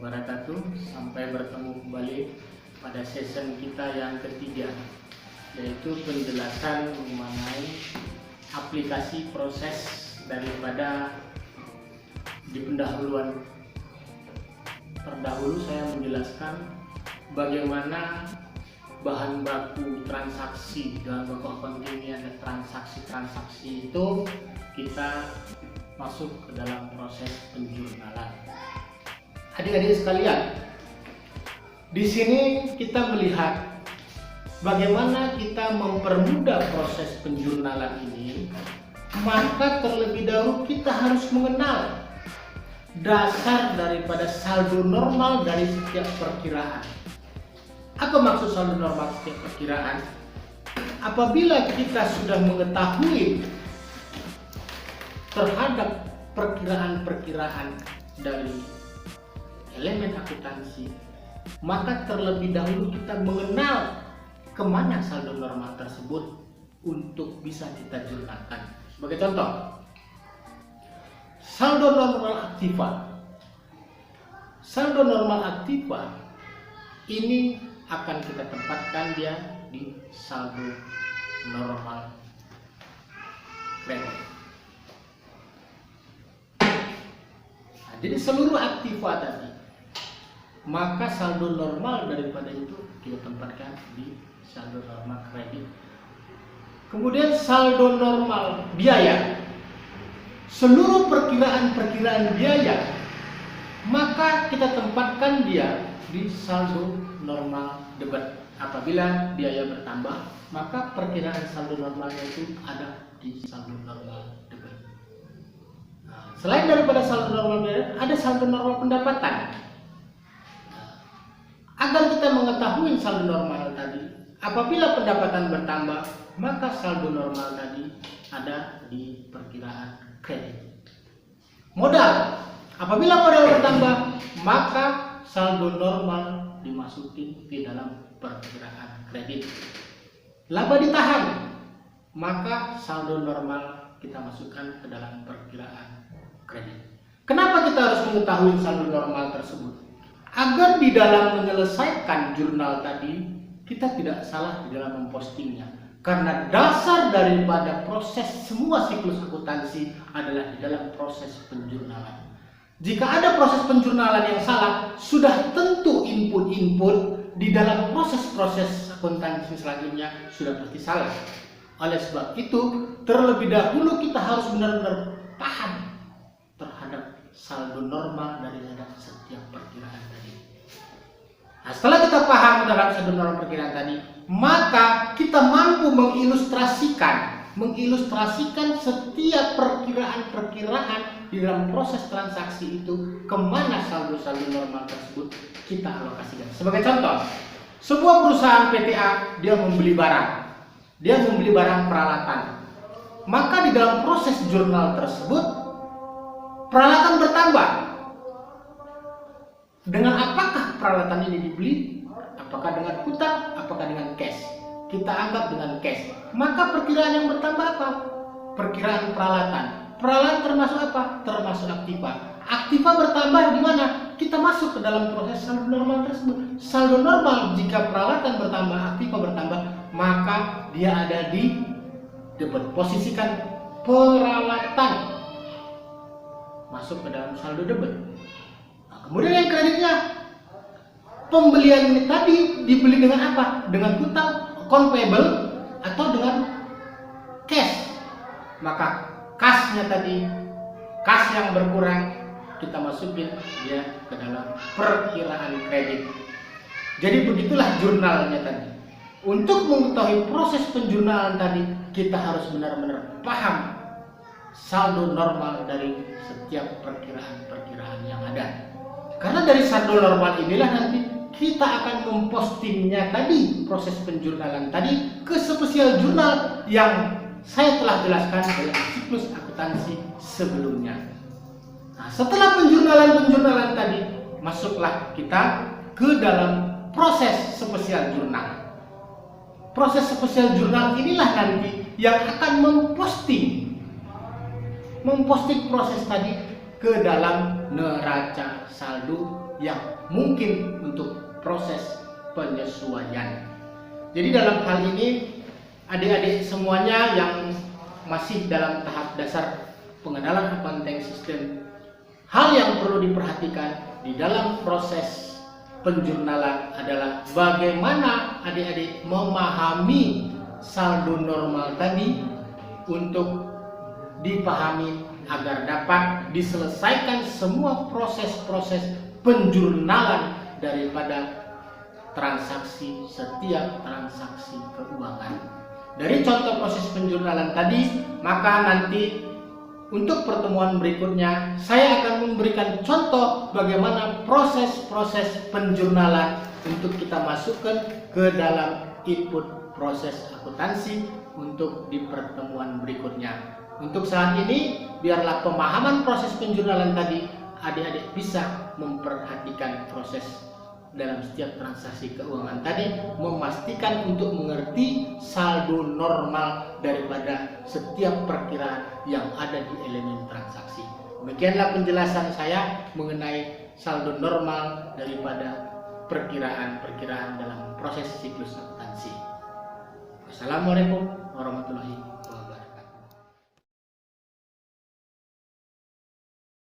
wabarakatuh. Sampai bertemu kembali pada session kita yang ketiga, yaitu penjelasan mengenai aplikasi proses daripada di pendahuluan. Terdahulu saya menjelaskan bagaimana bahan baku transaksi dalam baku accounting ada transaksi itu kita masuk ke dalam proses penjurnalan. Adik-adik sekalian, di sini kita melihat bagaimana kita mempermudah proses penjurnalan ini. Maka terlebih dahulu kita harus mengenal dasar daripada saldo normal dari setiap perkiraan. Apa maksud saldo normal setiap perkiraan? Apabila kita sudah mengetahui terhadap perkiraan-perkiraan dari elemen akuntansi, maka terlebih dahulu kita mengenal kemana saldo normal tersebut untuk bisa kita jurnalkan. Sebagai contoh, saldo normal aktiva. Saldo normal aktiva ini akan kita tempatkan dia di saldo normal kredit. Nah, jadi seluruh aktiva tadi, maka saldo normal daripada itu kita tempatkan di saldo normal kredit. Kemudian saldo normal biaya, seluruh perkiraan biaya, maka kita tempatkan dia di saldo normal debit. Apabila biaya bertambah, maka perkiraan saldo normalnya itu ada di saldo normal debit. Nah, selain daripada saldo normal biaya, ada saldo normal pendapatan. Agar kita mengetahui saldo normal tadi, apabila pendapatan bertambah, maka saldo normal tadi ada di perkiraan kredit. Modal, apabila modal bertambah, maka saldo normal dimasukin di dalam perkiraan kredit. Laba ditahan, maka saldo normal kita masukkan ke dalam perkiraan kredit. Kenapa kita harus mengetahui saldo normal tersebut? Agar di dalam menyelesaikan jurnal tadi kita tidak salah di dalam mempostingnya. Karena dasar daripada proses semua siklus akuntansi adalah di dalam proses penjurnalan. Jika ada proses penjurnalan yang salah, sudah tentu input-input di dalam proses-proses akuntansi selanjutnya sudah pasti salah. Oleh sebab itu, terlebih dahulu kita harus benar-benar paham terhadap saldo normal dari setiap perkiraan tadi. Nah, setelah kita paham dalam saldo normal perkiraan tadi, maka kita mampu mengilustrasikan setiap perkiraan di dalam proses transaksi itu kemana saldo-saldo normal tersebut kita alokasikan. Sebagai contoh, sebuah perusahaan PTA dia membeli barang peralatan, maka di dalam proses jurnal tersebut peralatan bertambah. Dengan apakah peralatan ini dibeli? Apakah dengan hutang? Apakah dengan cash? Kita anggap dengan cash. Maka perkiraan yang bertambah apa? Perkiraan peralatan. Peralatan termasuk apa? Termasuk aktiva. Aktiva bertambah di mana? Kita masuk ke dalam proses saldo normal tersebut. Saldo normal jika peralatan bertambah, aktiva bertambah, maka dia ada di debit. Posisikan peralatan masuk ke dalam saldo debit. Kemudian yang kreditnya, pembelian ini tadi dibeli dengan apa? Dengan hutang, account payable, atau dengan cash. Maka kasnya tadi, kas yang berkurang, kita masukin dia ke dalam perkiraan kredit. Jadi begitulah jurnalnya tadi. Untuk mengetahui proses penjurnalan tadi, kita harus benar-benar paham saldo normal dari setiap perkiraan yang ada. Karena dari saldo normal inilah nanti kita akan mempostingnya tadi, proses penjurnalan tadi ke spesial jurnal yang saya telah jelaskan dalam siklus akuntansi sebelumnya. Nah, setelah penjurnalan tadi, masuklah kita ke dalam proses spesial jurnal. Proses spesial jurnal inilah nanti yang akan memposting proses tadi ke dalam neraca saldo yang mungkin untuk proses penyesuaian. Jadi dalam hal ini adik-adik semuanya yang masih dalam tahap dasar pengenalan accounting system, hal yang perlu diperhatikan di dalam proses penjurnalan adalah bagaimana adik-adik memahami saldo normal tadi untuk dipahami agar dapat diselesaikan semua proses-proses penjurnalan daripada setiap transaksi keuangan. Dari contoh proses penjurnalan tadi, maka nanti untuk pertemuan berikutnya saya akan memberikan contoh bagaimana proses-proses penjurnalan untuk kita masukkan ke dalam input proses akuntansi untuk di pertemuan berikutnya. Untuk saat ini, biarlah pemahaman proses penjurnalan tadi adik-adik bisa memperhatikan proses dalam setiap transaksi keuangan tadi, memastikan untuk mengerti saldo normal daripada setiap perkiraan yang ada di elemen transaksi. Demikianlah penjelasan saya mengenai saldo normal daripada perkiraan-perkiraan dalam proses siklus akuntansi. Wassalamualaikum warahmatullahi wabarakatuh.